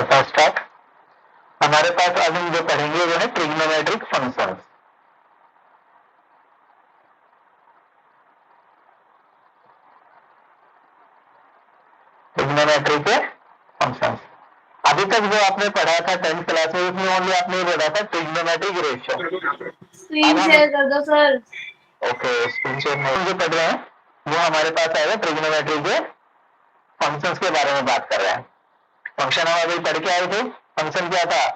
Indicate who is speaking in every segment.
Speaker 1: करता हूँ स्टार्ट। हमारे पास आज हम जो पढ़ेंगे वो है ट्रिग्नोमेट्रिक फंक्शंस। ट्रिग्नोमेट्रिक फंक्शंस अभी तक जो आपने पढ़ा था 10th क्लास में उसमें ओनली आपने पढ़ा था ट्रिग्नोमेट्रिक रेशियो।
Speaker 2: स्क्रीन शेयर कर दो सर।
Speaker 1: ओके, स्क्रीन शेयर में जो पढ़ रहे हैं वो हमारे पास आएगा ट्रिग्नोमेट्रिक के फंक्शंस के बारे में बात कर रहे हैं। फंक्शन हम अभी पढ़ के आए थे। फंक्शन क्या था?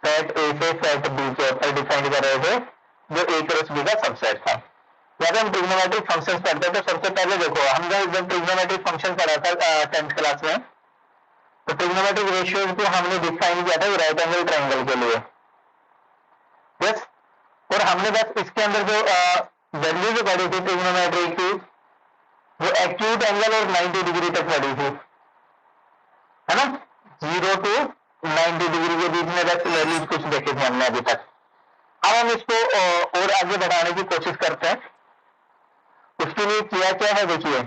Speaker 1: सेट ए से सेट बी के ऊपर डिफाइन कर रहे थे जो ए क्रॉस बी का सबसेट था। जब हम ट्रिग्नोमेट्रिक फंक्शंस पढ़ते हैं तो सबसे पहले देखो हम जब ट्रिग्नोमेट्रिक फंक्शन पढ़ा था 10th क्लास में तो ट्रिग्नोमेट्रिक रेशियोज को हमने डिफाइन किया था राइट एंगल ट्रायंगल के लिए। यस, और हमने बस इसके अंदर जो वैल्यू जो पढ़ी थी ट्रिग्नोमेट्रिक की वो एक्यूट एंगल और 90 डिग्री तक पढ़ी थी, है ना। 0 to 90 डिग्री के बीच में बस वैल्यूज कुछ देखे थे हमने अभी तक। अब हम इसको और आगे बढ़ाने की कोशिश करते हैं। उसके लिए किया क्या है, देखिए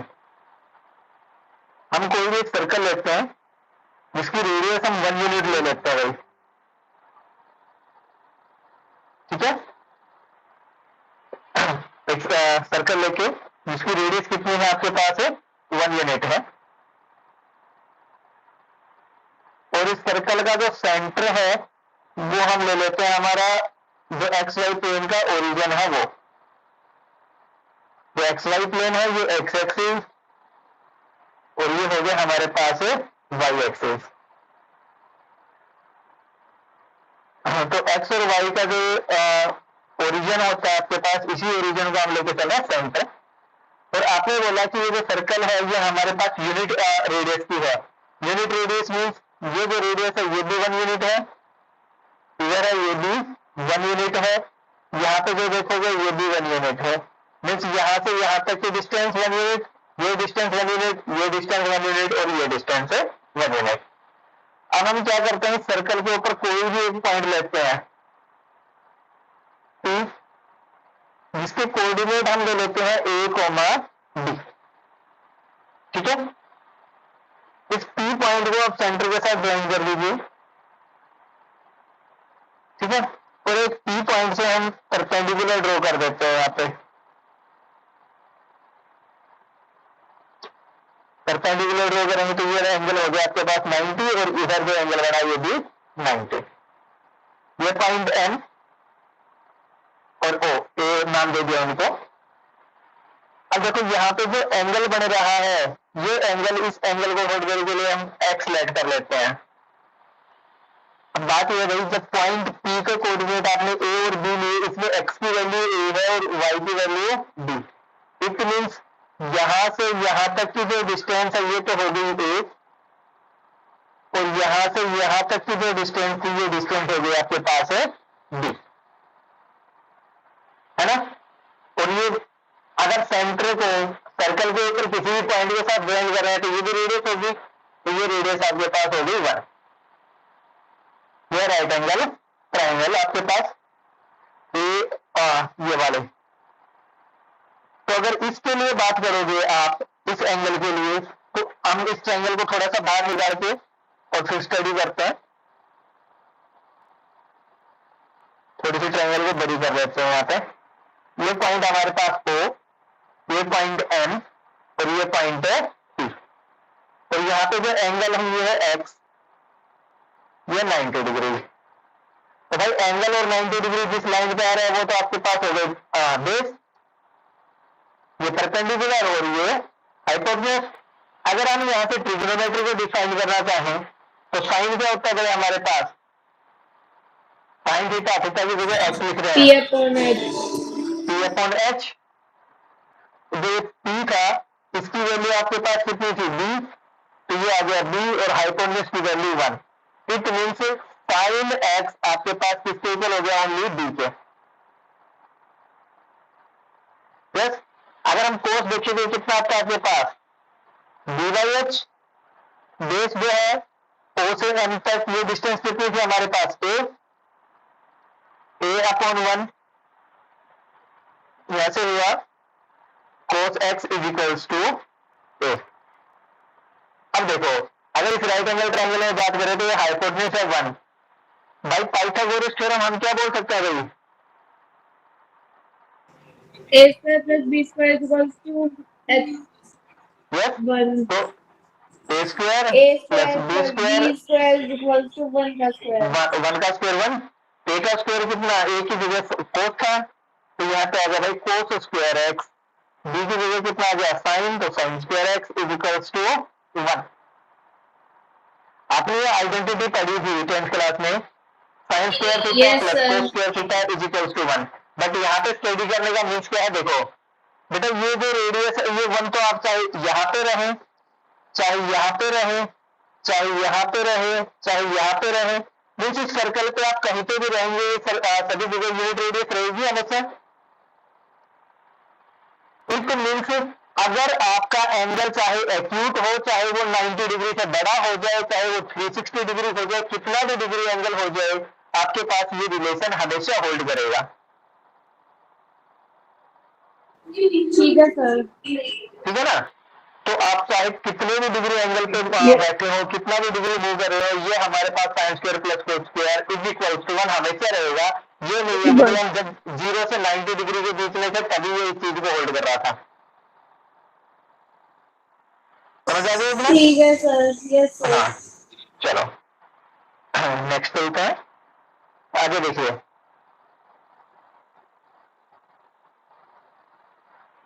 Speaker 1: हम कोई भी एक सर्कल लेते हैं जिसकी रेडियस हम 1 यूनिट ले लेते हैं भाई, ठीक है। एक सर्कल लेके जिसकी रेडियस कितनी है आपके पास है 1 यूनिट है, और इस सर्कल का जो सेंटर है वो हम ले लेते हैं हमारा जो एक्स वाई प्लेन का ओरिजिन है वो। जो एक्स वाई प्लेन है ये एक्स एक्सिस और ये हो गया हमारे पास वाई एक्सिस। तो एक्स और वाई का जो ओरिजिन होता है आपके पास, इसी ओरिजिन को हम लेके चले सेंटर। और आपने बोला कि ये जो सर्कल है ये हमारे पास यूनिट रेडियस की है। यूनिट रेडियस मीन्स ये जो रेडियस है ये भी 1 यूनिट है, इधर है ये भी 1 यूनिट है, यहाँ पे जो देखोगे ये भी 1 यूनिट है। मीन्स यहाँ से यहाँ तक की डिस्टेंस 1 यूनिट, ये डिस्टेंस 1 यूनिट, ये डिस्टेंस 1 यूनिट और ये डिस्टेंस 1 यूनिट। अब हम क्या करते हैं, सर्कल के ऊपर कोई भी एक पॉइंट लेते हैं P, जिसके कोऑर्डिनेट हम ले लेते हैं A, B, ठीक है। इस P पॉइंट को आप सेंटर के साथ ड्राइंग कर दीजिए, ठीक है। और एक P पॉइंट से हम परपेंडिकुलर ड्रॉ कर देते हैं। यहाँ पे परपेंडिकुलर ड्रॉ करेंगे तो ये एंगल हो गया आपके पास 90 और इधर जो एंगल बना ये भी 90। ये पॉइंट N और O, ए नाम दे दिया उनको। अब देखो यहाँ पे जो एंगल बन रहा है ये एंगल, इस एंगल को होल्ड के लिए हम x लेट कर लेते हैं। अब बात यह रही जब पॉइंट P का कोऑर्डिनेट आपने A और B लिए, इसमें x की वैल्यू A है और y की वैल्यू B। इट मीन्स यहां से यहां तक की जो डिस्टेंस है ये तो हो गई A, और यहां से यहां तक की जो डिस्टेंस थी ये डिस्टेंस हो गई आपके पास है B, है ना। और ये अगर सेंटर को सर्कल के ऊपर किसी भी पॉइंट के साथ ड्राइंग कर रहे हैं तो ये भी रेडियस होगी, तो ये रेडियस आपके पास होगी 1। ये राइट एंगल ट्रायंगल आपके पास ये वाले। तो अगर इसके लिए बात करोगे आप इस एंगल के लिए तो हम इस ट्रायंगल को थोड़ा सा बाहर निकाल के और फिर स्टडी करते हैं। थोड़ी सी ट्रायंगल को बड़ी कर देते हैं। यहाँ पे ये पॉइंट हमारे पास O, ये पॉइंट N और ये पॉइंट है P। और यहाँ पे जो एंगल है ये है X, ये 90 डिग्री। तो भाई एंगल और 90 डिग्री जिस लाइन पे आ रहा है वो तो आपके पास हो गए बेस, ये परपेंडिकुलर और ये हाइपोटेन्यूज। अगर हम यहाँ से ट्रिग्नोमेट्री को डिफाइन करना चाहें तो साइन क्या होता है हमारे पास, साइन थीटा, थीटा की जगह x लिख रहे हैं, P अपॉन H। जो P था इसकी वैल्यू आपके पास कितनी थी B, तो ये आ गया B और हाइपोटेन्यूज की value 1। It means sign x आपके पास किसके इक्वल हो गया, ओनली B के। यस, अगर हम कोस देखेंगे कितना आता है आपके पास dy/h, बेस जो है O से N तक ये डिस्टेंस कितनी थी हमारे पास A अपॉन 1, यहां से हुआ cos x is equals to A। अब देखो अगर इस राइट एंगल ट्रायंगल में बात करें तो ये हाइपोटेन्यूज है 1। भाई पाइथागोरस थ्योरम हम क्या बोल सकते हैं भाई?
Speaker 2: A square plus B square is equals to H
Speaker 1: yes,
Speaker 2: 1.
Speaker 1: तो A square
Speaker 2: A
Speaker 1: plus
Speaker 2: square
Speaker 1: B
Speaker 2: plus
Speaker 1: square,
Speaker 2: B square is equals to 1 का square.
Speaker 1: 1 का स्क्वायर 1, ए का स्क्वायर कितना, ए की जगह कोस था तो यहाँ पे आ गया भाई कोस स्क्वायर एक्स, बी की जगह कितना आ गया साइन, तो sine square x is equals to 1। आपने ये आइडेंटिटी पढ़ी थी 10th क्लास में, sine square theta
Speaker 2: Yes,
Speaker 1: plus
Speaker 2: sir.
Speaker 1: Cos square theta is equals to 1। But यहाँ पे स्टडी करने का मीन्स क्या है, देखो बेटा ये जो रेडियस है ये 1 तो आप चाहे यहाँ पे रहे, चाहे यहाँ पे रहे, चाहे यहाँ पे रहे, चाहे यहाँ पे रहे, मीन्स इस सर्कल पे आप कहीं पे भी रहेंगे सभी जगह यूनिट रेडियस रहेगी हमेशा। इट मीन्स अगर आपका एंगल चाहे एक्यूट हो, चाहे वो 90 डिग्री से बड़ा हो जाए, चाहे वो 360 डिग्री हो जाए, कितना भी डिग्री एंगल हो जाए, आपके पास ये रिलेशन हमेशा होल्ड करेगा।
Speaker 2: ठीक है सर.
Speaker 1: ठीक है ना? तो आप चाहे कितने भी डिग्री एंगल पे बैठे हो, कितना भी डिग्री मूव कर रहे हो, ये हमारे पास sine square plus cos square is equal to 1 हमेशा रहेगा। ये नहीं है कि हम जब 0 से 90 डिग्री के बीच में थे तभी ये इस चीज को होल्ड कर रहा था। समझ आ गई?
Speaker 2: ठीक है सर. Yes sir.
Speaker 1: हाँ, चलो नेक्स्ट पे है, आगे देखिए।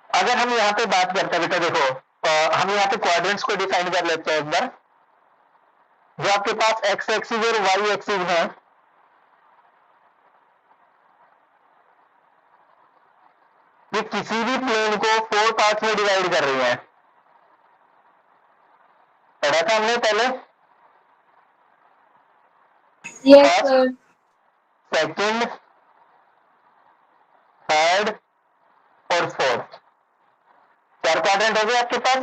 Speaker 1: अगर हम यहाँ पे बात करते हैं बेटा, देखो हम यहाँ पे क्वाड्रेंट्स को डिफाइन कर लेते हैं एक बार। जो आपके पास एक्स एक्सिस और वाई एक्सिस है, ये किसी भी प्लेन को 4 पार्ट्स में डिवाइड कर रही है। पढ़ा था हमने पहले,
Speaker 2: यस सर.
Speaker 1: सेकंड, थर्ड और फोर्थ, 4 क्वाड्रेंट हो गए आपके पास।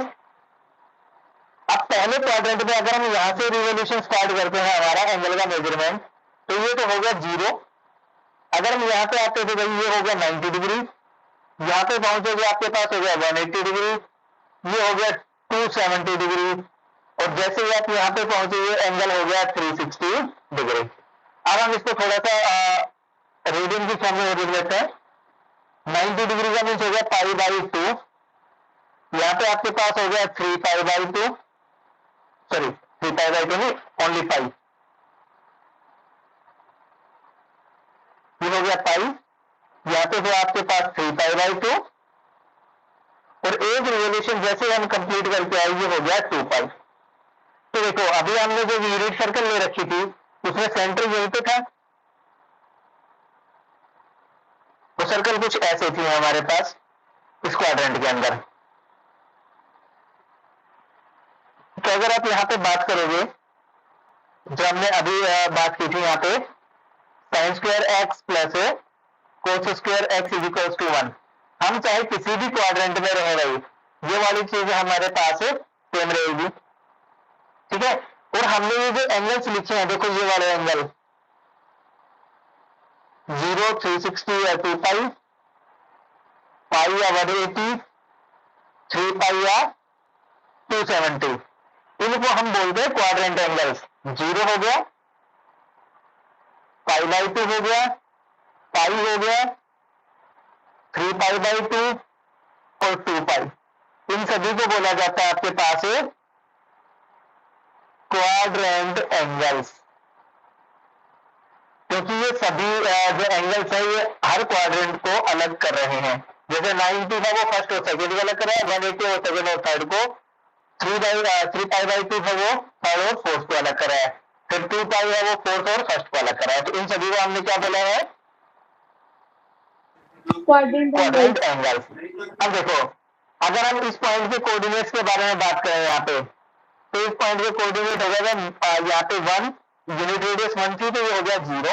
Speaker 1: अब पहले क्वाड्रेंट में अगर हम यहां से रिवोल्यूशन स्टार्ट करते हैं हमारा एंगल का मेजरमेंट, तो ये तो हो गया 0। अगर हम यहाँ पे आते तो भाई ये हो गया 90 डिग्री, यहाँ पे पहुंचोगे आपके पास हो गया 180 डिग्री, ये हो गया 270 डिग्री, और जैसे ही आप यहाँ पे पहुंचे ये एंगल हो गया 360 डिग्री। अब हम इसको थोड़ा सा रेडियन की फॉर्म में लिख लेते हैं। 90 डिग्री का मीन्स हो गया पाई बाई 2, यहाँ पे आपके पास हो गया 3 पाई बाई 2, सॉरी 3 पाई बाई 2 नहीं, ओनली पाई, ये हो गया पाई, यहाँ पे तो आपके पास 3 पाई बाई 2, और एक रिवोल्यूशन जैसे हम कंप्लीट करके आए ये हो गया 2 पाई। तो देखो अभी हमने जो यूनिट सर्कल ले रखी थी उसमें सेंटर यहीं पे था, वो सर्कल कुछ ऐसे थी हमारे पास इस क्वाड्रेंट के अंदर। तो अगर आप यहाँ पे बात करोगे, जो हमने अभी बात की थी यहाँ पे sine square x plus cos square x is equal to 1, हम चाहे किसी भी क्वाड्रेंट में रहे भाई, ये वाली चीज हमारे पास सेम रहेगी। ठीक है, और हमने ये जो एंगल्स लिखे हैं, देखो ये वाले एंगल 0, 360 या 2 पाई, पाई या 180, 3 पाई या 270, इनको हम बोलते हैं क्वाड्रेंट एंगल्स। 0 हो गया, पाई बाई 2 हो गया, पाई हो गया, 3 पाई बाई 2 और 2 पाई, इन सभी को बोला जाता है आपके पास क्वाड्रेंट एंगल्स, क्योंकि ये सभी जो एंगल्स है ये हर क्वाड्रेंट को अलग कर रहे हैं। जैसे 90 था वो फर्स्ट और सेकंड को अलग कर रहा है, 180 वो सेकंड और थर्ड को, 3 पाई बाई 2 है वो थर्ड और फोर्थ को अलग कर रहा है, फिर 2 पाई है वो फोर्थ और फर्स्ट को अलग कर रहा है। तो इन सभी को हमने क्या बोला है? Quadrant angles. अब देखो अगर हम इस पॉइंट के कोऑर्डिनेट्स के बारे में बात करें यहाँ पे, तो इस पॉइंट के कोऑर्डिनेट हो गया यहाँ पे 1, यूनिट रेडियस 1 थी तो ये हो गया 0।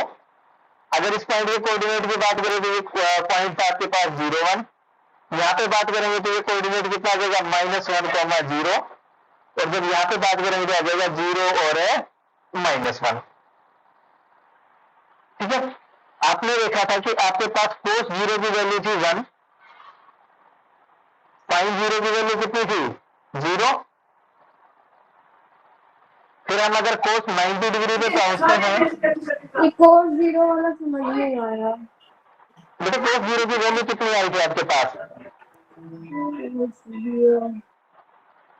Speaker 1: अगर इस पॉइंट के कोऑर्डिनेट की बात करें तो ये पॉइंट था आपके पास 0, 1, यहाँ पे बात करेंगे तो ये कोऑर्डिनेट कितना आ जाएगा -1, 0, और जब यहाँ पे बात करेंगे तो आ जाएगा 0 और -1। ठीक है, आपने देखा था कि आपके पास कोस 0 की वैल्यू थी 1, साइन 0 की वैल्यू कितनी थी 0, फिर हम अगर कोस 90 डिग्री पे पहुंचते हैं,
Speaker 2: ये cos 0 वाला समझ नहीं आया।
Speaker 1: बेटा कोस 0 की वैल्यू कितनी आई थी आपके पास?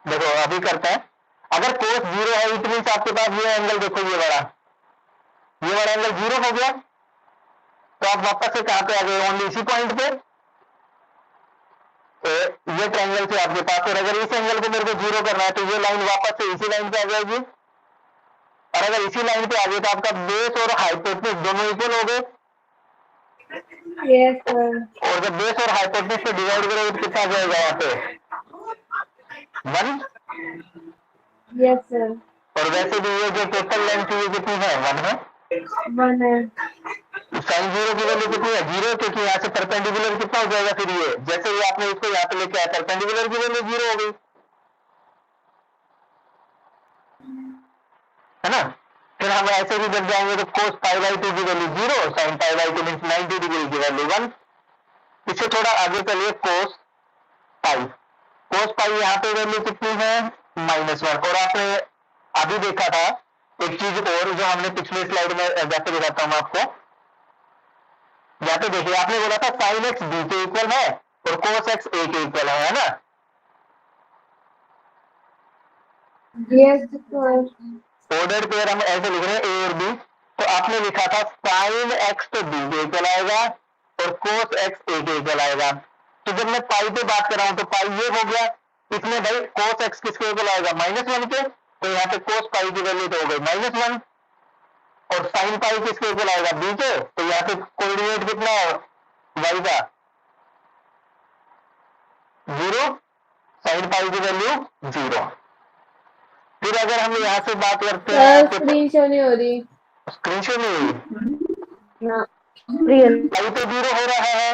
Speaker 1: देखो अभी करते हैं, अगर कोस 0 है इट मीन्स आपके पास ये एंगल देखो, ये वाला एंगल 0 हो गया, तो आप वापस से कहां पे आ गए? ओनली इसी पॉइंट पे। ये ट्रायंगल से आपके पास, और अगर इस एंगल को मेरे को 0 करना है तो ये लाइन वापस से इसी लाइन पे आ जाएगी, और अगर इसी लाइन पे आ गई तो आपका बेस और हाइपोटेनस दोनों इक्वल हो गए।
Speaker 2: Yes, sir.
Speaker 1: और जब बेस और हाइपोटेनस से डिवाइड करोगे तो कितना आ जाएगा यहाँ पे? 1।
Speaker 2: Yes, sir.
Speaker 1: और वैसे भी ये जो टोटल लेंथ है ये कितनी है? 1 है।
Speaker 2: 1 है।
Speaker 1: साइन 0 की वैल्यू कितनी है? 0, क्योंकि यहाँ से परपेंडिकुलर कितना हो जाएगा फिर ये, जैसे ही आपने इसको यहाँ पे लेके आया परपेंडिकुलर की वैल्यू 0 हो गई, है ना। फिर हम ऐसे भी जब जाएंगे तो cos π/2 की वैल्यू 0, sin π/2 मीन्स 90 डिग्री की वैल्यू 1। इससे थोड़ा आगे चलिए, cos π यहाँ पे वैल्यू कितनी है? -1। और आपने अभी देखा था एक चीज और जो हमने पिछले स्लाइड में, जैसे दिखाता हूं आपको, यहाँ पे देखिए आपने बोला था sin x b के इक्वल है और cos x a के इक्वल है ना।
Speaker 2: Yes, sir.
Speaker 1: ऑर्डर पेयर हम ऐसे लिख रहे हैं a और b, तो आपने लिखा था sin x तो b के इक्वल आएगा और cos x a के इक्वल आएगा। तो जब मैं पाई पे बात कर रहा हूं तो पाई ये हो गया, इसमें भाई cos x किसके इक्वल आएगा? -1 के, तो यहाँ पे cos पाई की वैल्यू तो हो गई -1, और sin पाई किसके इक्वल आएगा? b के, तो यहाँ पे कोऑर्डिनेट कितना है y का? 0, sin पाई की वैल्यू 0। फिर अगर हम यहाँ से बात करते हैं,
Speaker 2: सर स्क्रीन शो नहीं हो रही।
Speaker 1: स्क्रीन शॉट नहीं हुई,
Speaker 2: ना रियल
Speaker 1: पाई पे 0 हो रहा है,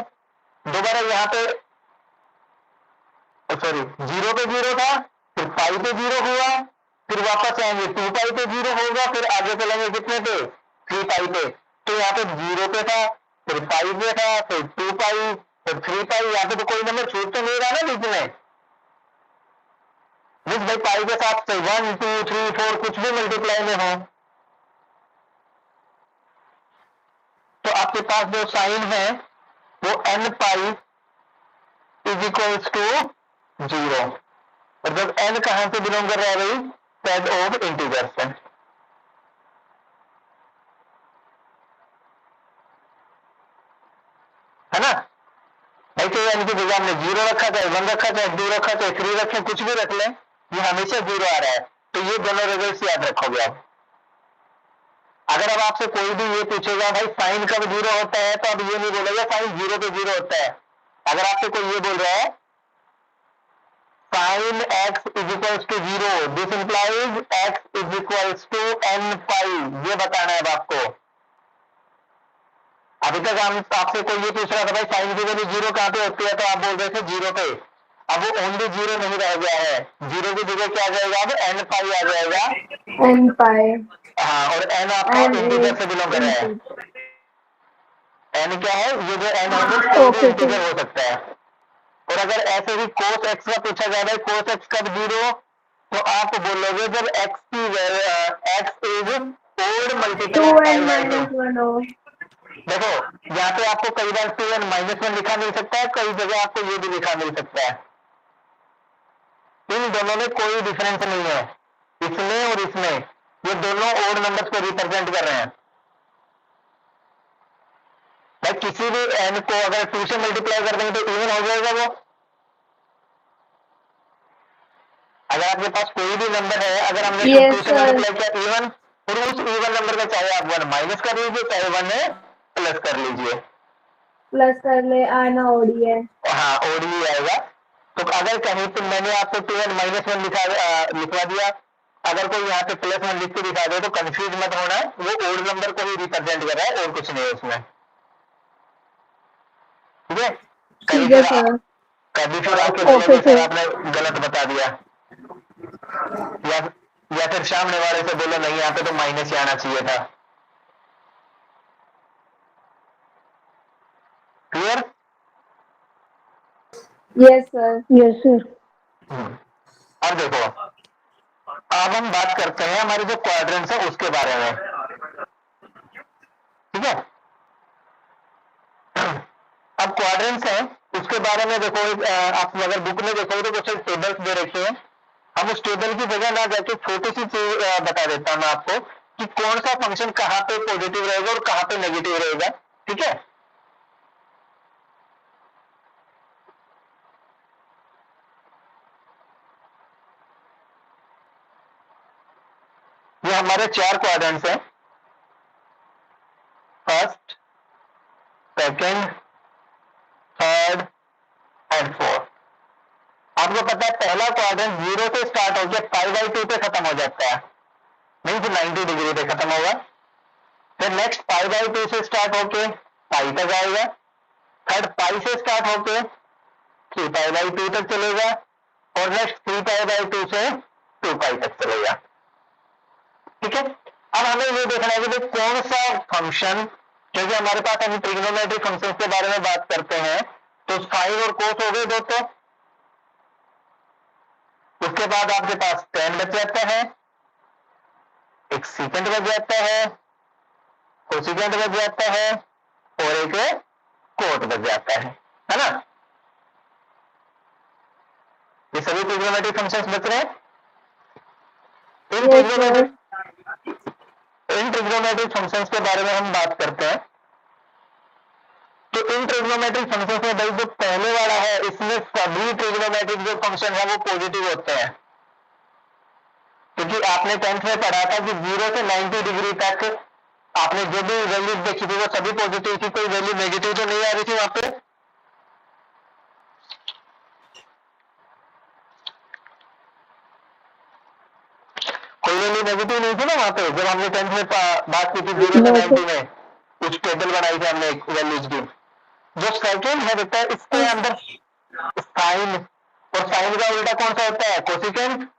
Speaker 1: दोबारा यहाँ पे सॉरी 0 पे 0 था, फिर पाई पे 0 हुआ, फिर वापस आएंगे 2 पाई पे 0 होगा, फिर आगे चलेंगे कितने पे? 3 पाई पे। तो यहाँ पे 0 पे था, फिर पाई पे था, फिर 2 पाई, फिर 3 पाई। यहाँ पे तो कोई नंबर छूट तो नहीं रहा ना बीच में, जिस भाई पाई के साथ 1 2 3 4 कुछ भी मल्टीप्लाई में हो, तो आपके पास जो साइन है वो n pi is equals to 0। और जब n कहां से बिलोंग कर रहा है भाई? सेट ऑफ इंटीजर्स से, है ना। भाई चाहे n की जगह हमने 0 रखा, चाहे 1 रखा, चाहे 2 रखा, चाहे 3 रखें, कुछ भी रख लें, ये हमेशा 0 आ रहा है। तो ये दोनों रिजल्ट याद रखोगे आप। अगर अब आपसे कोई भी ये पूछेगा भाई साइन कब 0 होता है, तो अब ये नहीं बोलेगा साइन 0 पे 0 होता है। अगर आपसे कोई ये बोल रहा है sin x is equals to 0, this implies x is equals to n pi, ये बताना है अब आपको। अभी तक हम आपसे कोई ये पूछ रहा था भाई साइन की वैल्यू 0 कहां पे होती है, तो आप बोल रहे थे 0 पे। अब वो ओनली 0 नहीं रह गया है, 0 की जगह क्या आ जाएगा? अब n पाई आ जाएगा।
Speaker 2: n पाई।
Speaker 1: हाँ, और n आपका इंटीजर से बिलोंग कर रहा है। n क्या है? ये जो n है कोई भी इंटीजर हो सकता है। और अगर ऐसे भी cos x का पूछा जा रहा है, cos x कब 0, तो आप बोलोगे जब x is odd multiple
Speaker 2: 2n-1 हो।
Speaker 1: देखो यहाँ पे आपको कई बार 2n-1 लिखा मिल सकता है, कई जगह आपको ये भी लिखा मिल सकता है। इन दोनों में कोई डिफरेंस नहीं है, इसमें और इसमें, ये दोनों ओड नंबर्स को रिप्रेजेंट कर रहे हैं। भाई किसी भी n को अगर 2 से मल्टीप्लाई कर देंगे तो इवन हो जाएगा वो। अगर आपके पास कोई भी नंबर है, अगर हमने 2 से मल्टीप्लाई किया इवन, और उस इवन नंबर में चाहे आप 1 माइनस कर लीजिए, चाहे 1 प्लस कर लीजिए,
Speaker 2: प्लस कर ले आना ओडी है।
Speaker 1: हाँ ओडी आएगा। तो अगर कहीं पे मैंने आपको 2n-1 लिखवा दिया, अगर कोई यहाँ पे +1 लिख के दिखा दे तो कंफ्यूज मत होना, वो ओड नंबर को ही रिप्रेजेंट कर रहा है और कुछ नहीं है उसमें। ठीक है, कभी फिर आके बोलोगे सर आपने गलत बता दिया, या फिर सामने वाले से बोलो नहीं यहाँ पे तो माइनस ही आना चाहिए था। क्लियर?
Speaker 2: Yes sir.
Speaker 1: अब देखो, अब हम बात करते हैं हमारे जो क्वाड्रेंट्स है उसके बारे में, ठीक है। अब क्वाड्रेंट्स है उसके बारे में देखो, आप अगर बुक में देखोगे तो कुछ टेबल्स दे रखे हैं। हम उस टेबल की जगह ना जाके छोटी सी चीज बता देता हूं मैं आपको कि कौन सा फंक्शन कहां पे पॉजिटिव रहेगा और कहां पे नेगेटिव रहेगा, ठीक है। ये हमारे 4 क्वाड्रेंट्स हैं, first, second, third and fourth. आपको पता है पहला क्वाड्रेंट 0 से स्टार्ट होकर π/2 पे खत्म हो जाता है, मीन्स 90 डिग्री पे खत्म होगा। फिर नेक्स्ट π/2 से स्टार्ट होके पाई तक आएगा। थर्ड पाई से स्टार्ट होके 3π/2 तक चलेगा और नेक्स्ट 3π/2 से 2π तक चलेगा, ठीक है। अब हमें ये देखना है कि भाई कौन सा फंक्शन, क्योंकि हमारे पास हम ट्रिग्नोमेट्रिक फंक्शन के बारे में बात करते हैं, तो साइन और कोस हो गए दो, तो उसके बाद आपके पास tan बच जाता है, एक सीकेंड बच जाता है, कोसिकेंड बच जाता है और एक कोट बच जाता है ना। ये सभी ट्रिग्नोमेट्रिक फंक्शंस बच रहे हैं। इन ट्रिग्नोमेट्रिक फंक्शंस के बारे में हम बात करते हैं। तो इन ट्रिग्नोमेट्रिक फंक्शंस में भाई जो पहले वाला है इसमें सभी ट्रिग्नोमेट्रिक जो फंक्शन है वो पॉजिटिव होते हैं, क्योंकि आपने 10th में पढ़ा था कि 0 से 90 डिग्री तक आपने जो भी वैल्यूज देखी थी वो सभी पॉजिटिव थी, कोई वैल्यू नेगेटिव तो नहीं आ रही थी वहां पे। कोई वैल्यू नेगेटिव नहीं थी ना वहां पे, जब हमने 10th में बात की थी 0 से 90 में, कुछ टेबल बनाई थी हमने वैल्यूज की। जो सेकंड है बेटा इसके अंदर साइन, और साइन का उल्टा कौन सा होता है, कोसिकेंट।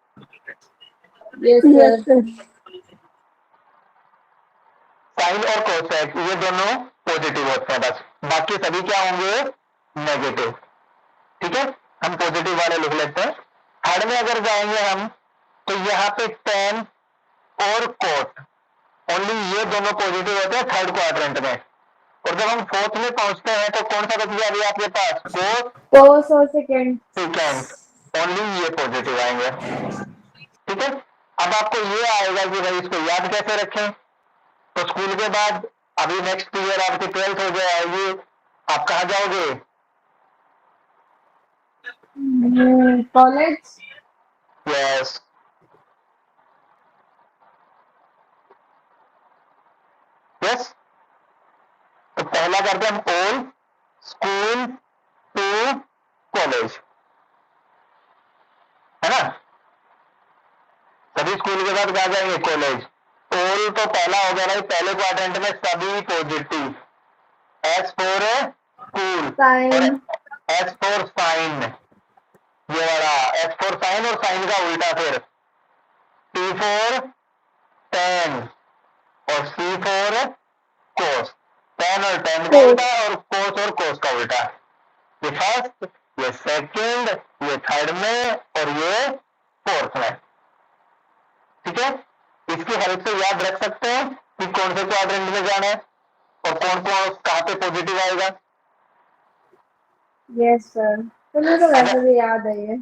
Speaker 1: साइन और कोसेक ये दोनों पॉजिटिव होते हैं बस, बाकी सभी क्या होंगे, नेगेटिव, ठीक है। हम पॉजिटिव वाले लिख लेते हैं। थर्ड में अगर जाएंगे हम तो यहाँ पे tan और कोट, ओनली ये दोनों पॉजिटिव होते हैं थर्ड क्वाड्रेंट में। और जब हम फोर्थ में पहुंचते हैं तो कौन सा बच गया अभी आपके पास,
Speaker 2: कोस और सेकंड,
Speaker 1: ओनली ये पॉजिटिव आएंगे, ठीक है। अब आपको ये आएगा कि भाई इसको याद कैसे रखें, तो स्कूल के बाद अभी नेक्स्ट ईयर आपकी 12th हो जाएगी, आप कहाँ जाओगे,
Speaker 2: कॉलेज।
Speaker 1: Yes, yes. तो पहला करते हैं हम ऑल स्कूल टू कॉलेज, है ना। सभी स्कूल के बाद कहा जाएंगे कॉलेज। ऑल तो पहला हो गया भाई, पहले क्वाड्रेंट में सभी पॉजिटिव, एस फॉर स्कूल और एस फॉर साइन, ये वाला एस फॉर साइन और साइन का उल्टा, फिर टी फॉर टेन और सी फॉर कोस, टेन और टेन का उल्टा और कोस का उल्टा। ये फर्स्ट, ये सेकंड, ये थर्ड में और ये फोर्थ में, ठीक है। इसकी हेल्प से याद रख सकते हैं कि कौन से क्वाड्रेंट में जाना है और कौन कौन कहां पे पॉजिटिव आएगा।
Speaker 2: यस सर, तो मुझे तो वैसे भी याद है ये।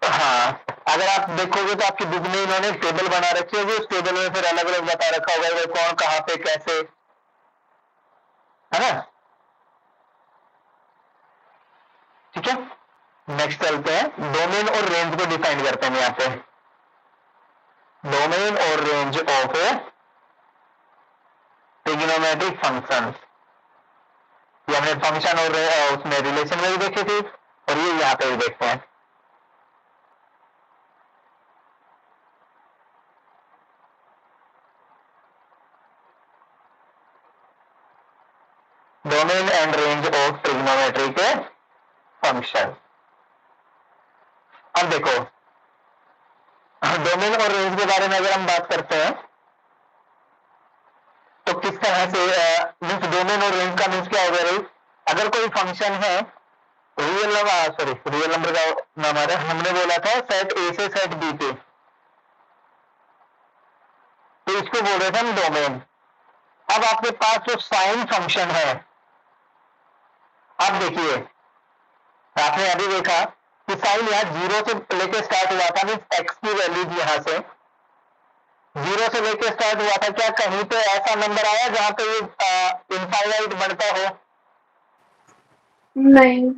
Speaker 1: हाँ, अगर आप देखोगे तो आपकी बुक में इन्होंने एक टेबल बना रखी होगी, उस टेबल में फिर अलग अलग बता रखा होगा कौन कहां पे कैसे, है ना, ठीक है। नेक्स्ट चलते हैं, डोमेन और रेंज को डिफाइन करते हैं यहाँ पे। डोमेन और रेंज ऑफ ट्रिग्नोमेट्रिक फंक्शन, ये हमने फंक्शन और उसमें रिलेशन में भी देखी थी और ये यहाँ पे भी देखते हैं। Domain and range of trigonometric function. अब देखो डोमेन और रेंज के बारे में अगर हम बात करते हैं तो किस तरह से मीन्स डोमेन और रेंज का मीन्स क्या हो गया, अगर कोई फंक्शन है रियल नंबर का नाम आ रहा है, हमने बोला था सेट ए से सेट बी पे, तो इसको बोल रहे थे हम डोमेन। अब आपके पास जो साइन फंक्शन है, अब देखिए आपने अभी देखा कि साइन यहाँ 0 से लेके स्टार्ट हुआ था, मीन एक्स की वैल्यू यहाँ से 0 से लेके स्टार्ट हुआ था। क्या कहीं पे ऐसा नंबर आया जहां पे ये इनफाइनाइट बढ़ता हो?
Speaker 2: नहीं।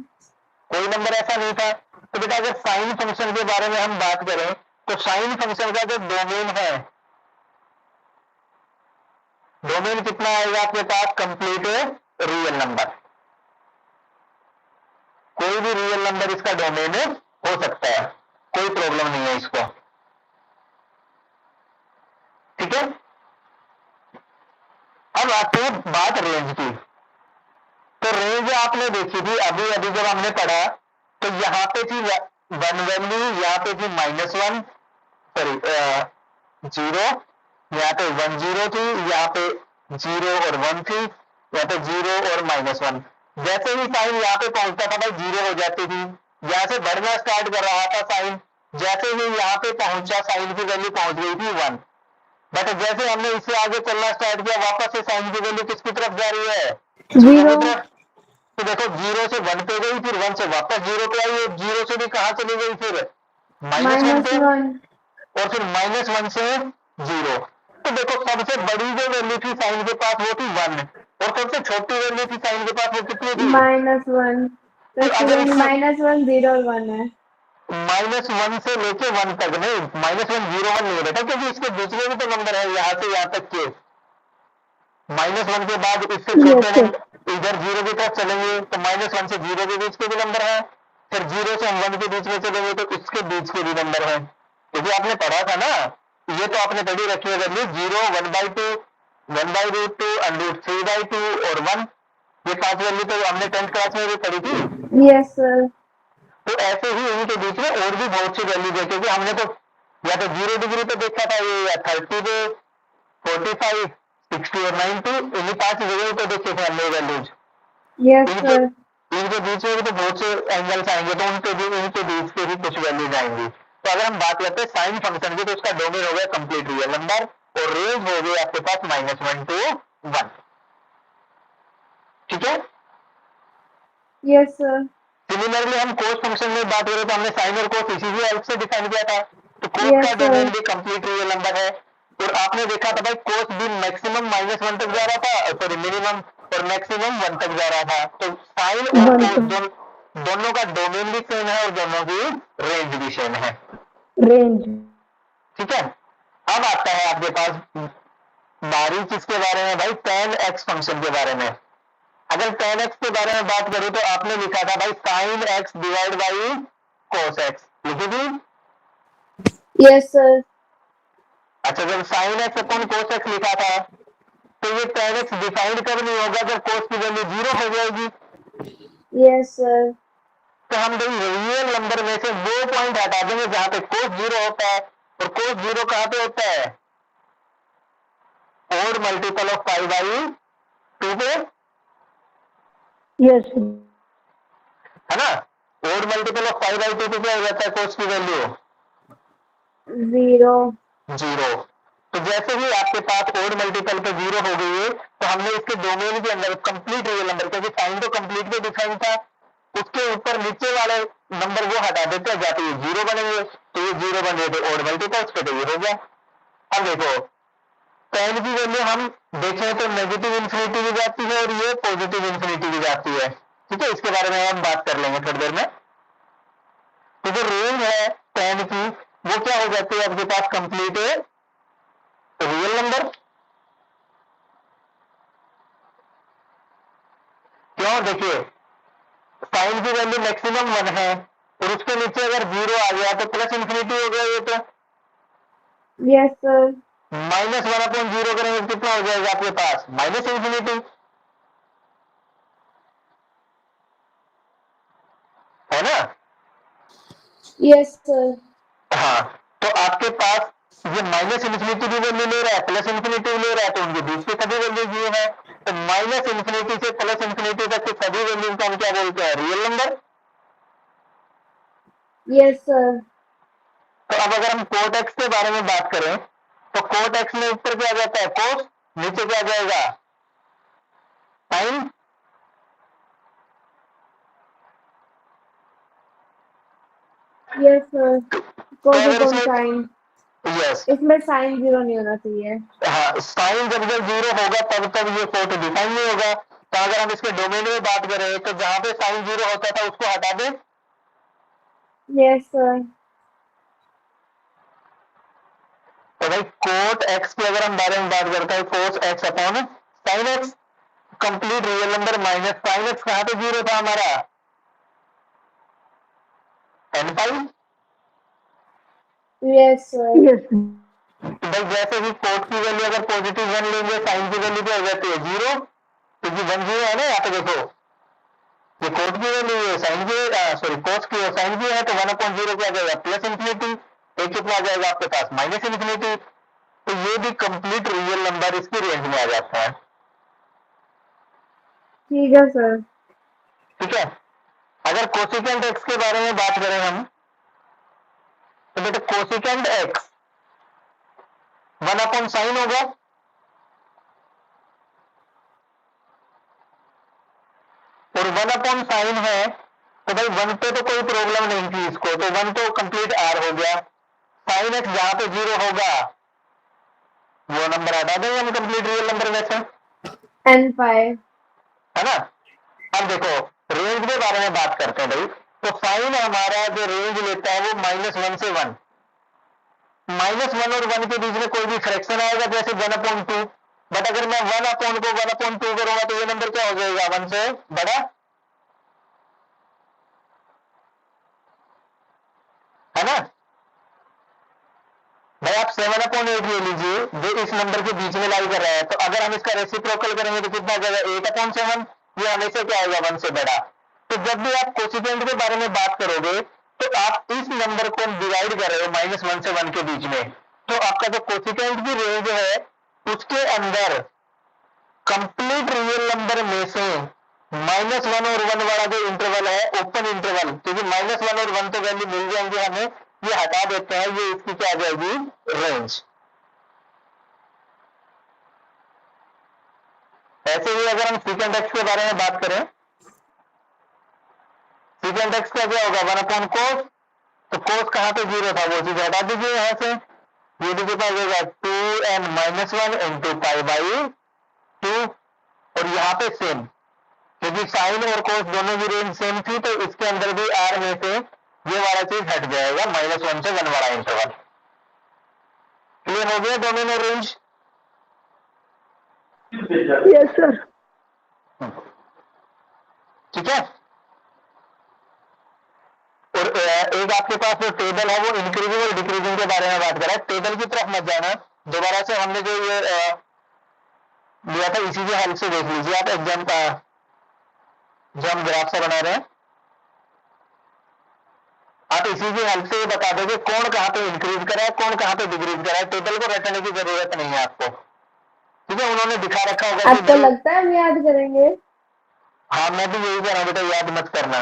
Speaker 1: कोई नंबर ऐसा नहीं था। तो बेटा अगर साइन फंक्शन के बारे में हम बात करें तो साइन फंक्शन का जो डोमेन है, डोमेन कितना आएगा आपके पास? Complete real number. कोई भी रियल नंबर इसका डोमेन हो सकता है, कोई प्रॉब्लम नहीं है इसको। ठीक है। अब आते हैं बात रेंज की। तो रेंज आपने देखी थी अभी अभी जब हमने पढ़ा, तो यहां पे थी 1 वैल्यू, यहां पे थी -1, सॉरी 0, यहाँ पे 1 0 थी, यहाँ पे 0 और 1 थी, यहाँ पे 0 और -1। जैसे ही साइन यहाँ पे पहुंचता था भाई 0 हो जाती थी, यहाँ से बढ़ना स्टार्ट कर रहा था साइन, जैसे ही यहाँ पे पहुंचा साइन की वैल्यू पहुंच गई थी 1। बट जैसे हमने इससे आगे चलना स्टार्ट किया, वापस से साइन की वैल्यू किसकी तरफ जा रही है? 0 की तरफ। तो देखो 0 से 1 पे गई, फिर 1 से वापस 0 पे आई, 0 से भी कहां चली गई फिर? -1 पे, और फिर -1 से 0। तो देखो सबसे बड़ी जो वैल्यू थी साइन के पास वो थी 1, और सबसे छोटी वैल्यू थी साइन के पास वो कितनी थी?
Speaker 2: -1।
Speaker 1: तो अगर इसको
Speaker 2: -1 0 और 1 है।
Speaker 1: -1 से लेके 1 तक नहीं, -1 0 1 नहीं है बेटा, क्योंकि इसके बीच में भी तो नंबर है यहां से यहां तक के। -1 के बाद इससे छोटे नंबर इधर 0 की तरफ चलेंगे तो -1 से 0 के बीच के भी नंबर है, फिर 0 से हम 1 के बीच में चलेंगे तो इसके बीच के भी नंबर है। क्योंकि आपने पढ़ा था ना, ये तो आपने पढ़ी रखी है वैल्यू 0, 1/2, 1/√2, √3/2 और 1। ये 5 वैल्यू तो हमने 10th क्लास में भी पढ़ी थी।
Speaker 2: Yes sir.
Speaker 1: तो ऐसे ही इनके बीच में और भी बहुत सी वैल्यू है, क्योंकि हमने तो या तो 0 डिग्री पे देखा था ये, या 30 पे, 45, 60 और 90, इन्हीं 5 जगह पे देखे थे हमने वैल्यूज।
Speaker 2: Yes sir.
Speaker 1: इनके बीच में भी तो बहुत से एंगल्स आएंगे, तो उनके भी इनके बीच के भी कुछ वैल्यूज आएंगी। तो अगर हम बात करते हैं साइन फंक्शन की, तो उसका डोमेन हो गया कंप्लीट रियल नंबर, और रेंज हो गई आपके पास -1 to 1। ठीक है।
Speaker 2: Yes sir.
Speaker 1: सिमिलरली हम कोस फंक्शन में बात करें तो हमने साइन और कोस इसी की हेल्प से डिफाइन किया था। तो कोस
Speaker 2: Yes,
Speaker 1: का
Speaker 2: sir.
Speaker 1: डोमेन भी कंप्लीट रियल नंबर है, और आपने देखा था भाई कोस भी मैक्सिमम -1 तक जा रहा था, सॉरी मिनिमम, और मैक्सिमम 1 तक जा रहा था। तो साइन और कोस दोनों का डोमेन भी सेम है और दोनों की रेंज भी सेम है।
Speaker 2: रेंज।
Speaker 1: ठीक है। अब आता है आपके पास बारी किसके बारे में भाई? tan x फंक्शन के बारे में। अगर tan x के बारे में बात करूं तो आपने लिखा था भाई sin x divide by cos x, लिखी थी?
Speaker 2: Yes sir.
Speaker 1: अच्छा, जब sin x अपन cos x लिखा था तो ये tan x डिफाइंड कब नहीं होगा? जब cos की वैल्यू 0 हो जाएगी।
Speaker 2: Yes sir.
Speaker 1: तो हम भाई रियल नंबर में से वो पॉइंट हटा देंगे जहां पे cos 0 होता है, और cos 0 कहां पे होता है? Odd multiple of pi by 2 पे,
Speaker 2: यस
Speaker 1: है ना? Odd multiple of pi by 2 पे क्या हो जाता है cos की वैल्यू? 0। तो जैसे ही आपके पास ओड मल्टीपल पे 0 हो गई है, तो हमने इसके डोमेन के अंदर कंप्लीट रियल नंबर, क्योंकि साइन तो कंप्लीट पे डिफाइन था, उसके ऊपर नीचे वाले नंबर वो हटा देते हैं, जाते ये 0 बनेंगे, तो ये 0 बन गए थे ओड मल्टीपल्स पे, तो ये हो गया। अब देखो tan की वैल्यू हम देखें तो नेगेटिव इन्फिनिटी भी जाती है और ये पॉजिटिव इन्फिनिटी भी जाती है। ठीक है, इसके बारे में हम बात कर लेंगे थोड़ी देर में। तो जो रेंज है tan की वो क्या हो जाती है आपके पास? Complete real number. क्यों? देखिए साइन की वैल्यू मैक्सिमम 1 है, और उसके नीचे अगर 0 आ गया तो प्लस इन्फिनिटी हो गया ये तो।
Speaker 2: Yes sir.
Speaker 1: -1/0 करेंगे तो कितना हो जाएगा आपके पास? माइनस इन्फिनिटी, है ना?
Speaker 2: Yes sir.
Speaker 1: हाँ, तो आपके पास ये माइनस इन्फिनिटी की वैल्यू ले रहा है, प्लस इन्फिनिटी ले रहा है, तो उनके बीच की सभी वैल्यूज ये है। तो माइनस इन्फिनिटी से प्लस इन्फिनिटी तक की सभी वैल्यूज को हम क्या बोलते हैं? Real number.
Speaker 2: Yes sir.
Speaker 1: तो अब अगर हम कोट एक्स के बारे में बात करें तो कोट एक्स में ऊपर क्या जाता है कोस, नीचे क्या जाएगा साइन।
Speaker 2: Yes, sir.
Speaker 1: तो
Speaker 2: Cos
Speaker 1: अगर
Speaker 2: upon
Speaker 1: इसमें
Speaker 2: sin.
Speaker 1: यस,
Speaker 2: इसमें साइन 0 नहीं होना चाहिए.
Speaker 1: हाँ साइन जब जब जीरो होगा तब ये कोट डिफाइन नहीं होगा। तो अगर हम इसके डोमेन में बात करें तो जहां पे साइन जीरो होता था उसको हटा दें।
Speaker 2: Yes, sir.
Speaker 1: तो भाई कोट एक्स की अगर हम बारे में बात करते हैं cos x upon sine x, complete real number minus sine x कहां पे जीरो था हमारा एन पाई।
Speaker 2: Yes, sir.
Speaker 1: भाई जैसे ही कोट की वैल्यू अगर पॉजिटिव 1 लेंगे साइन की वैल्यू क्या हो जाती है जीरो, क्योंकि 1 जीरो है ना। यहाँ पे देखो ये कोट की वैल्यू है, साइन की सॉरी कोस की और साइन की है, तो 1/0 क्या जाएगा प्लस इंफिनिटी, एक कितना आ जाएगा आपके पास माइनस इंफिनिटी। तो ये भी कंप्लीट रियल नंबर इसकी रेंज में आ जाता है।
Speaker 2: ठीक है सर.
Speaker 1: ठीक है, अगर कोसिकेंट एक्स के बारे में बात करें हम तो बेटे कोसिकेंट एक्स 1/sin होगा, और 1/sin है तो भाई 1 पे तो कोई प्रॉब्लम नहीं थी इसको, तो 1 तो कंप्लीट आर हो गया। साइन एक्स जहां पे जीरो होगा वो नंबर हटा देंगे हम कंप्लीट रियल नंबर में से,
Speaker 2: n pi.
Speaker 1: है ना। अब देखो रेंज के बारे में बात करते हैं भाई। तो साइन हमारा जो रेंज लेता है वो -1 से 1, -1 और 1 के बीच में कोई भी फ्रैक्शन आएगा जैसे 1/2, बट अगर मैं 1 को 1/2 करूंगा तो ये नंबर क्या हो जाएगा 1 से बड़ा, है ना। भाई आप 7/8 ले लीजिए जो इस नंबर के बीच में लाई कर रहा है, तो अगर हम इसका रेसिप्रोकल करेंगे तो कितना आ जाएगा 8/7, ये हमेशा क्या आएगा 1 से बड़ा। तो जब भी आप कोसिकेंट के बारे में बात करोगे तो आप इस नंबर को डिवाइड कर रहे हो -1 से 1 के बीच में, तो आपका जो कोसिकेंट की रेंज है उसके अंदर कंप्लीट रियल नंबर में से -1 और 1 वाला जो इंटरवल है ओपन इंटरवल, क्योंकि -1 और 1 तो वैल्यू मिल जाएंगे हमें, ये हटा देते हैं, ये इसकी क्या आ जाएगी रेंज। ऐसे ही अगर हम सीकेंट एक्स के बारे में बात करें, सीकेंट एक्स का क्या होगा 1/cos, तो cos कहां पे जीरो था वो चीज हटा दीजिए यहां से, ये भी कितना हो जाएगा 2n-1 इंटू पाई बाई 2, और यहाँ पे सेम क्योंकि साइन और कोस दोनों की रेंज सेम थी तो इसके अंदर भी आर में से ये वाला चीज हट जाएगा -1 से 1 वाला इंटरवल। क्लियर हो गया डोमेन और रेंज।
Speaker 2: Yes sir.
Speaker 1: ठीक है, और एक आपके पास जो टेबल है वो इंक्रीजिंग और डिक्रीजिंग के बारे में बात करा है, टेबल की तरफ मत जाना, दोबारा से हमने जो ये लिया था इसी के हेल्प से देख लीजिए आप एग्जाम का जो हम ग्राफ से बना रहे हैं, आप इसी की हेल्प से ये बता दोगे कौन कहां पे इंक्रीज करा है कौन कहां पे डिक्रीज करा है, टेबल को रटने की जरूरत नहीं है आपको। ठीक है, उन्होंने दिखा रखा होगा
Speaker 2: आपको लगता है हम याद करेंगे?
Speaker 1: हाँ मैं भी यही कह रहा हूँ बेटा, याद मत करना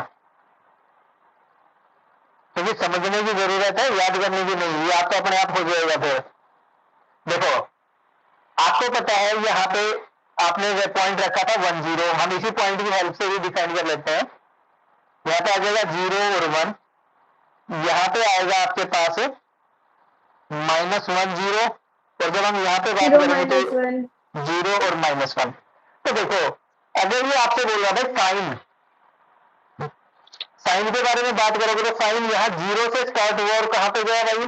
Speaker 1: क्योंकि समझने की जरूरत है, याद करने की नहीं, ये आपको अपने आप हो जाएगा। फिर देखो आपको पता है यहाँ पे आपने जो पॉइंट रखा था 1 0, हम इसी पॉइंट की हेल्प से भी डिफाइन कर लेते हैं। यहाँ पे आ जाएगा 0 और 1, यहाँ पे आएगा आपके पास -1 0, और जब हम यहाँ पे बात करेंगे तो 0 और -1। तो देखो अगर ये आपसे बोल रहा था साइन के बारे में बात करोगे तो साइन यहाँ 0 से स्टार्ट हुआ और कहां पे गया भाई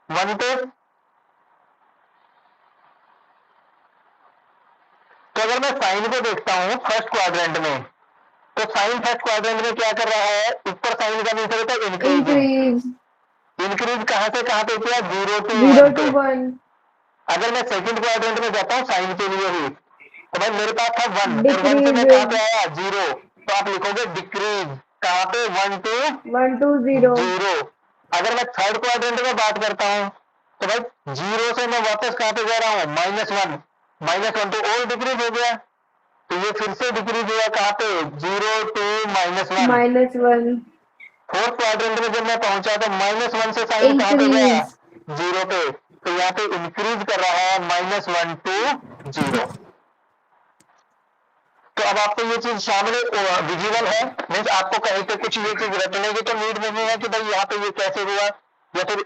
Speaker 1: 1 पे। तो अगर मैं साइन को देखता हूं फर्स्ट क्वाड्रेंट में, तो साइन फर्स्ट क्वाड्रेंट में क्या कर रहा है, ऊपर साइन का मीटर होता है इंक्रीज, इंक्रीज कहां से कहां पे किया 0 to 1। अगर मैं सेकंड क्वाड्रेंट में जाता हूं साइन के लिए ही, तो भाई मेरे पास था 1 और 1 से मैं कहां पे आया 0, तो आप लिखोगे डिक्रीज कहां पे 1 to 0। अगर मैं थर्ड क्वाड्रेंट में बात करता हूं तो भाई 0 से मैं वापस कहां पे जा रहा हूं -1 तो और डिक्रीज हो गया, तो ये फिर से डिक्रीज हुआ कहां पे 0 to -1। फोर्थ क्वाड्रेंट में जब मैं पहुंचा तो -1 से साइन कहां पे गया जीरो पे, तो यहाँ पे इंक्रीज कर रहा है -1 to 0। तो अब आपको ये चीज सामने विजिबल है, मीन्स आपको कहीं पे कुछ ये चीज रटने की तो नीड नहीं है कि भाई यहाँ पे ये कैसे हुआ, या फिर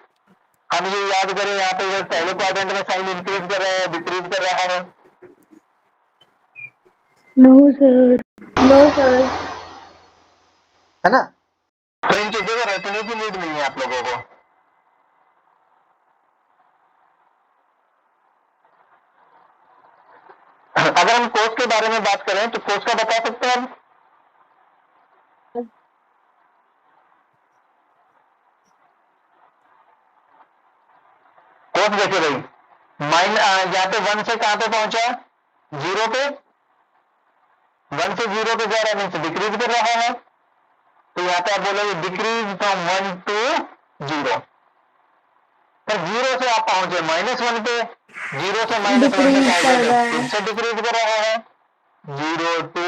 Speaker 1: हम ये याद करें यहाँ पे ये पहले क्वाड्रेंट में साइन इंक्रीज कर रहा है डिक्रीज कर रहा है।
Speaker 2: No, sir. No, sir.
Speaker 1: है ना, तो इन चीजों को रटने की नीड नहीं है आप लोगों को। अगर हम कोस के बारे में बात करें तो कोस का बता सकते हैं हम। कोस देखिए भाई, यहाँ पे 1 से कहां पे पहुंचा, 0 पे, 1 से 0 पे जा रहा है मीन्स डिक्रीज कर रहा है, तो यहाँ पे आप बोलोगे डिक्रीज फ्रॉम 1 to 0। पर 0 से आप पहुंचे -1 पे, 0 से -1 पे
Speaker 2: Decrease कर रहा है।
Speaker 1: फिर से डिक्रीज कर रहा है, 0 to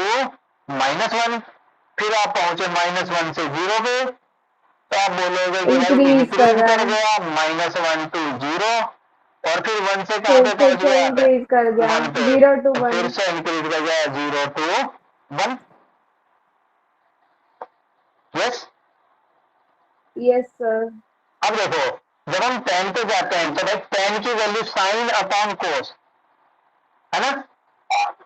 Speaker 1: -1, फिर आप पहुंचे -1 से 0 पे, तो आप बोलोगे कि भाई
Speaker 2: Increase
Speaker 1: इंक्रीज
Speaker 2: कर रहा
Speaker 1: कर
Speaker 2: है।
Speaker 1: गया -1 to 0, और फिर 1 से कहां पे
Speaker 2: फिर
Speaker 1: पहुंच
Speaker 2: से
Speaker 1: गया,
Speaker 2: इंक्रीज कर गया
Speaker 1: 1 पे,
Speaker 2: 0 to
Speaker 1: तो
Speaker 2: 1।
Speaker 1: फिर से इंक्रीज कर गया 0 to 1। Yes,
Speaker 2: Yes, sir.
Speaker 1: अब देखो जब हम tan पे जाते हैं तो भाई tan की वैल्यू साइन अपॉन कोस है ना,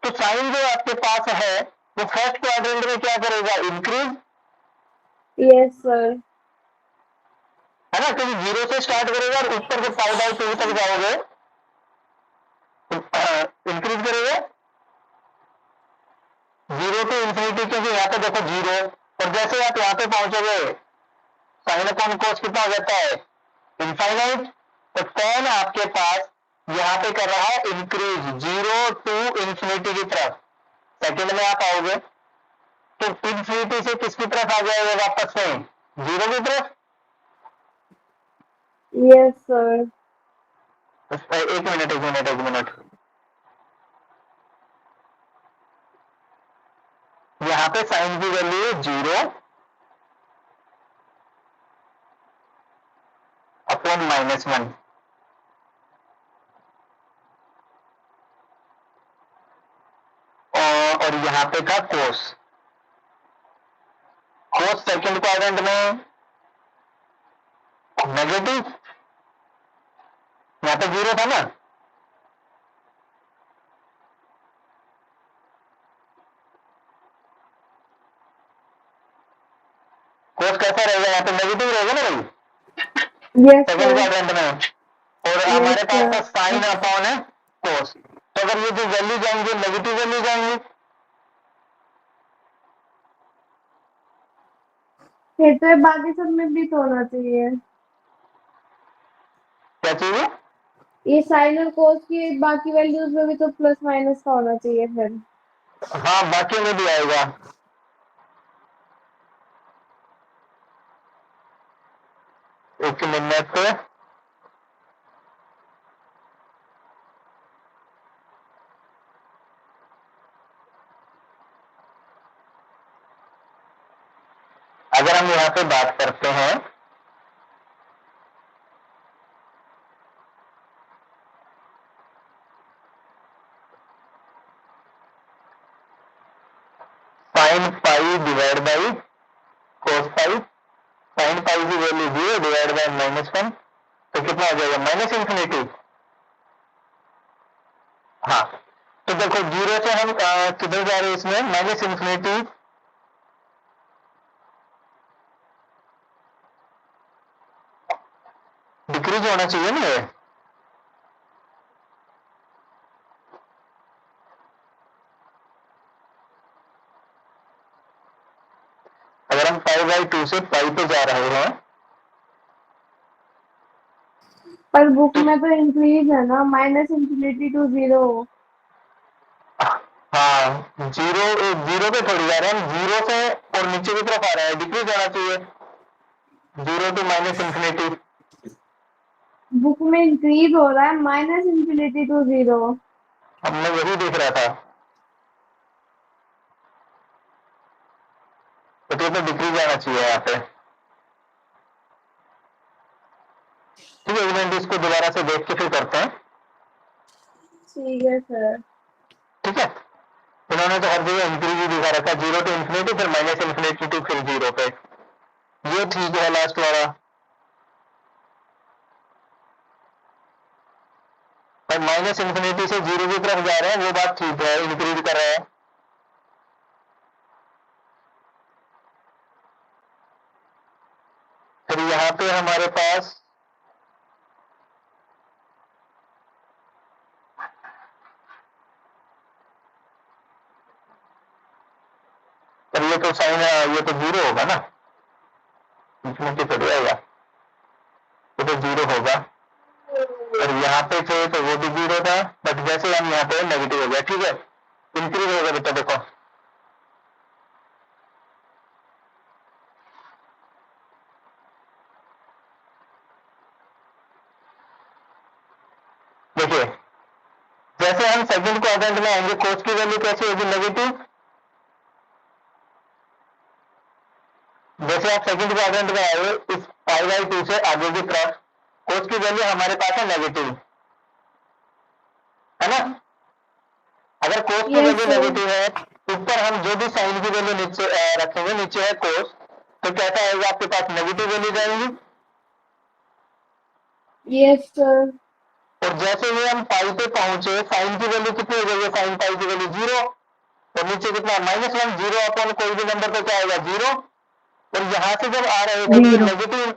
Speaker 1: तो साइन जो आपके पास है वो फर्स्ट क्वाड्रेंट में क्या करेगा, इंक्रीज,
Speaker 2: Yes, sir.
Speaker 1: है ना, क्योंकि 0 से स्टार्ट करेगा और ऊपर से π/2 तक जाओगे तो इंक्रीज करेगा 0 टू इंफिनिटी, क्योंकि यहाँ पे देखो 0, और जैसे आप यहाँ पे पहुंचोगे साइन अपॉन कोस कितना हो जाता है, इनफाइनाइट। तो tan आपके पास यहाँ पे कर रहा है इंक्रीज 0 टू इंफिनिटी की तरफ, सेकंड में आप आओगे तो इंफिनिटी से किसकी तरफ आ जाएगा, वापस से 0 की तरफ।
Speaker 2: Yes, sir.
Speaker 1: एक मिनट, यहाँ पे साइन की वैल्यू 0 अपॉन -1, और यहाँ पे था कोस, कोस सेकंड क्वाड्रेंट में नेगेटिव, यहाँ पे 0 था ना, कोस कैसा रहेगा, यहाँ पे नेगेटिव रहेगा ना भाई
Speaker 2: Yes,
Speaker 1: सेकंड
Speaker 2: sir.
Speaker 1: क्वाड्रेंट में, और
Speaker 2: Yes,
Speaker 1: हमारे पास था
Speaker 2: sir.
Speaker 1: साइन अपॉन है कोस, तो अगर ये जो वैल्यू जाएंगे नेगेटिव वैल्यू जाएंगी,
Speaker 2: फिर तो ये बाकी सब में भी तो होना चाहिए।
Speaker 1: क्या चाहिए,
Speaker 2: ये साइन और कोस की बाकी वैल्यूज में भी तो प्लस माइनस का होना चाहिए फिर।
Speaker 1: हाँ बाकी में भी आएगा, एक मिनट, अगर हम यहाँ पे बात करते हैं sine pi divide by cos pi, sine pi की वैल्यू 0 डिवाइड बाई -1, तो कितना हो जाएगा, माइनस इंफिनिटी। हाँ, तो देखो 0 से हम किधर जा रहे हैं, इसमें माइनस इंफिनिटी, डिक्रीज होना चाहिए ना ये, अगर हम π/2 से पाई पे जा रहे हैं,
Speaker 2: पर बुक में तो इंक्रीज है ना, -∞ to 0।
Speaker 1: हाँ 0 पे थोड़ी जा रहे हैं हम, 0 से और नीचे की तरफ आ रहा है, डिक्रीज होना चाहिए 0 टू माइनस इंफिनिटी।
Speaker 2: बुक में इंक्रीज हो रहा है -∞ to 0।
Speaker 1: हमने वही देख रहा था, तो डिक्रीज आना चाहिए यहाँ पे। ठीक है, इवेंट इसको दोबारा से देख के फिर करते हैं।
Speaker 2: ठीक है सर।
Speaker 1: ठीक है, इन्होंने तो हर जगह इंक्रीज ही दिखा रखा, 0 to इन्फिनिटी फिर माइनस इन्फिनिटी टू फिर 0 पे। ये ठीक है लास्ट वाला। और माइनस इन्फिनिटी से 0 की तरफ जा रहे हैं, वो बात ठीक है, इंक्रीज कर रहे हैं। फिर यहाँ पे हमारे पास पर ये तो साइन, ये तो 0 होगा ना, इन्फिनिटी थोड़ी आएगा, ये तो 0 होगा। और यहाँ पे थे तो वो भी 0 था, बट जैसे हम यहाँ पे नेगेटिव हो गया। ठीक है, इंक्रीज होगा बेटा, देखो देखिए, जैसे हम सेकंड क्वाड्रेंट में आएंगे, कोस की वैल्यू कैसी होगी, नेगेटिव। जैसे आप सेकंड क्वाड्रेंट में आए, इस π/2 से आगे की तरफ कोस की वैल्यू हमारे पास है नेगेटिव, है ना। अगर कोस की
Speaker 2: Yes,
Speaker 1: वैल्यू
Speaker 2: sir.
Speaker 1: नेगेटिव है, ऊपर हम जो भी साइन की वैल्यू नीचे रखेंगे, नीचे है कोस, तो कैसा आएगा आपके पास, नेगेटिव वैल्यू जाएंगी।
Speaker 2: Yes, sir.
Speaker 1: और जैसे ही हम पाई पे पहुंचे, साइन की वैल्यू कितनी हो जाएगी, साइन पाई की वैल्यू 0, और नीचे कितना -1, 0 अपॉन कोई भी नंबर पे क्या आएगा, 0। और यहाँ से जब आ रहे हो तो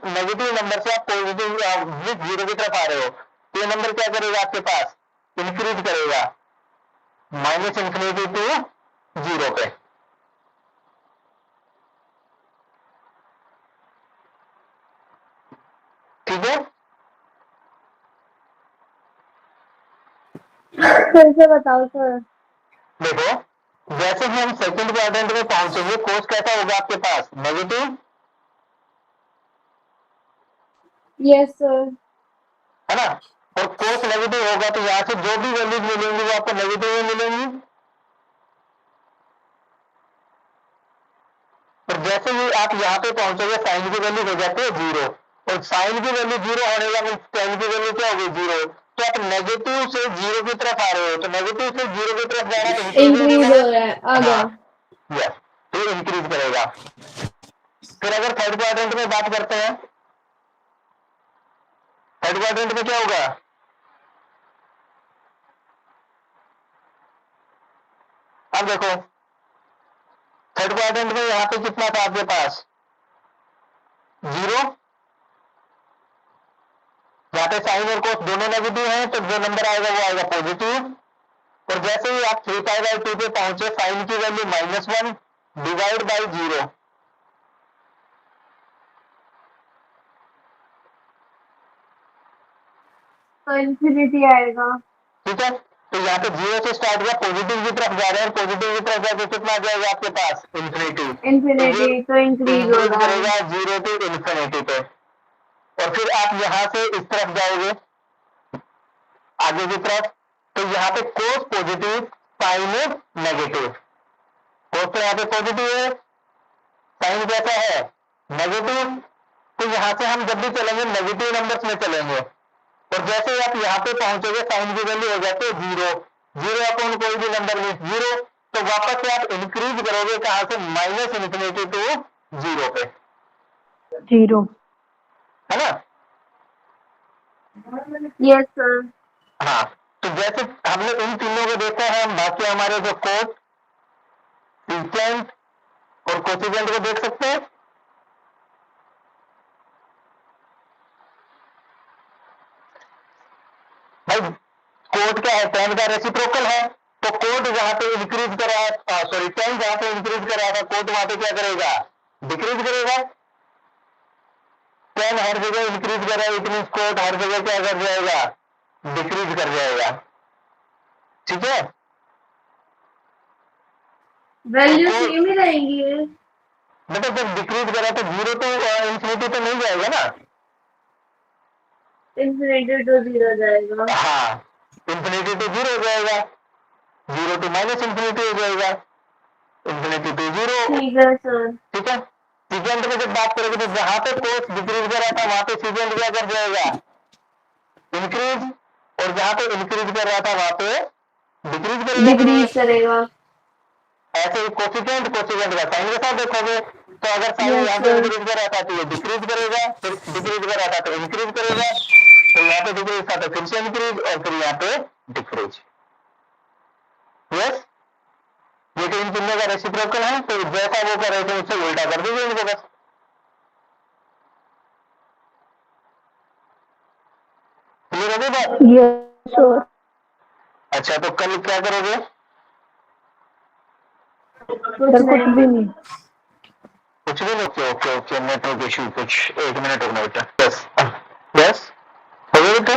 Speaker 1: नेगेटिव नंबर से आप पॉजिटिव 0 की तरफ आ रहे हो, तो ये नंबर क्या करेगा आपके पास, इंक्रीज करेगा, माइनस इन्फिनिटी टू 0 पे। ठीक है,
Speaker 2: फिर से बताओ सर।
Speaker 1: देखो जैसे ही हम सेकंड क्वाड्रेंट में पहुंचेंगे, कोस कैसा होगा आपके पास, नेगेटिव,
Speaker 2: Yes, sir.
Speaker 1: है ना। और कोस नेगेटिव होगा तो यहाँ से जो भी वैल्यूज मिलेंगी वो आपको नेगेटिव में मिलेंगी। और जैसे ही आप यहाँ पे पहुंचोगे, साइन की वैल्यू हो जाती है 0, और साइन की वैल्यू 0 होने का मीन्स टेन की वैल्यू क्या होगी, 0। तो आप नेगेटिव से 0 की तरफ आ रहे हो, तो नेगेटिव से 0 की तरफ जाना
Speaker 2: इंक्रीज हो रहा है, आ गया।
Speaker 1: यस, तो इंक्रीज करेगा। फिर अगर थर्ड क्वाड्रेंट में बात करते हैं, थर्ड क्वाड्रेंट में क्या होगा, अब देखो थर्ड क्वाड्रेंट में यहाँ पे कितना था आपके पास, 0। यहाँ पे साइन और कोस दोनों नेगेटिव हैं, तो जो नंबर आएगा वो आएगा पॉजिटिव। और जैसे ही आप 3π/2 पे पहुंचे, साइन की वैल्यू -1 डिवाइड बाई 0,
Speaker 2: तो इंफिनिटी आएगा।
Speaker 1: ठीक है। तो यहाँ पे 0 से स्टार्ट हुआ, पॉजिटिव की तरफ जा रहे हैं, पॉजिटिव की तरफ जाके कितना आ जाएगा आपके पास, इन्फिनिटी।
Speaker 2: इंफिनिटी तो इंक्रीज हो
Speaker 1: इंक्रीज
Speaker 2: रहा है।
Speaker 1: करेगा 0 टू इन्फिनिटी पे। और फिर आप यहाँ से इस तरफ जाओगे आगे की तरफ, तो यहाँ पे कोस पॉजिटिव, साइन नेगेटिव। कोस तो यहाँ पे पॉजिटिव है, साइन कैसा है, नेगेटिव। तो यहाँ से हम जब भी चलेंगे नेगेटिव नंबर्स में चलेंगे। और जैसे ही आप यहाँ पे पहुंचोगे, साइन की वैल्यू हो जाती है 0, 0 अपॉन कोई भी नंबर मीन 0, तो वापस से आप इंक्रीज करोगे कहां से, माइनस इन्फिनिटी टू 0 पे,
Speaker 2: 0,
Speaker 1: है ना।
Speaker 2: Yes sir.
Speaker 1: हाँ, तो जैसे हमने इन तीनों को देखा है, हम बाकी हमारे जो कोस, सीकेंट और कोसिजेंट को देख सकते हैं। भाई कोड क्या है, टेन का रेसिप्रोकल है, तो कोड जहां पे इंक्रीज करा, सॉरी टेन जहां पे इंक्रीज करा था, कोड वहां पे क्या करेगा, डिक्रीज करेगा। टेन हर जगह इंक्रीज कर रहा है, इट मीन कोड हर जगह क्या कर जाएगा, डिक्रीज कर जाएगा। ठीक है,
Speaker 2: वैल्यू
Speaker 1: तो
Speaker 2: सेम ही रहेंगी।
Speaker 1: मतलब जब डिक्रीज करा तो 0 तो इंफिनिटी तो नहीं जाएगा ना।
Speaker 2: इंफिनिटी टू 0 जाएगा।
Speaker 1: हाँ, इंफिनिटी टू 0 हो जाएगा, 0 टू माइनस इंफिनिटी हो जाएगा, इंफिनिटी टू 0।
Speaker 2: ठीक है सर।
Speaker 1: ठीक है, सीकेंट में जब बात करेंगे तो जहां पे कोस डिक्रीज कर रहा था, वहां पे सीकेंट क्या कर जाएगा, इंक्रीज, और जहां पे इंक्रीज कर रहा था वहां पे डिक्रीज करेगा।
Speaker 2: डिक्रीज करेगा।
Speaker 1: ऐसे ही कोफिशिएंट का साइन के साथ देखोगे, तो अगर साइन
Speaker 2: Yes,
Speaker 1: यहाँ पे
Speaker 2: sir.
Speaker 1: इंक्रीज कर रहा था तो ये डिक्रीज करेगा, फिर डिक्रीज कर रहा था तो इंक्रीज करेगा, तो यहाँ पे डिक्रीज था तो फिर से इंक्रीज, और फिर यहाँ पे डिक्रीज। यस, ये तो इन चिन्हों का रेसिप्रोकल है, तो जैसा वो कर रहे थे उससे उल्टा कर दीजिए इनको बस। क्लियर हो गई बात?
Speaker 2: Yes, sir.
Speaker 1: अच्छा, तो कल क्या करोगे?
Speaker 2: कुछ नहीं।
Speaker 1: कुछ भी नहीं? Okay okay okay, network issue कुछ, 1 मिनट रुकना बेटा। यस यस, हो गया बेटा?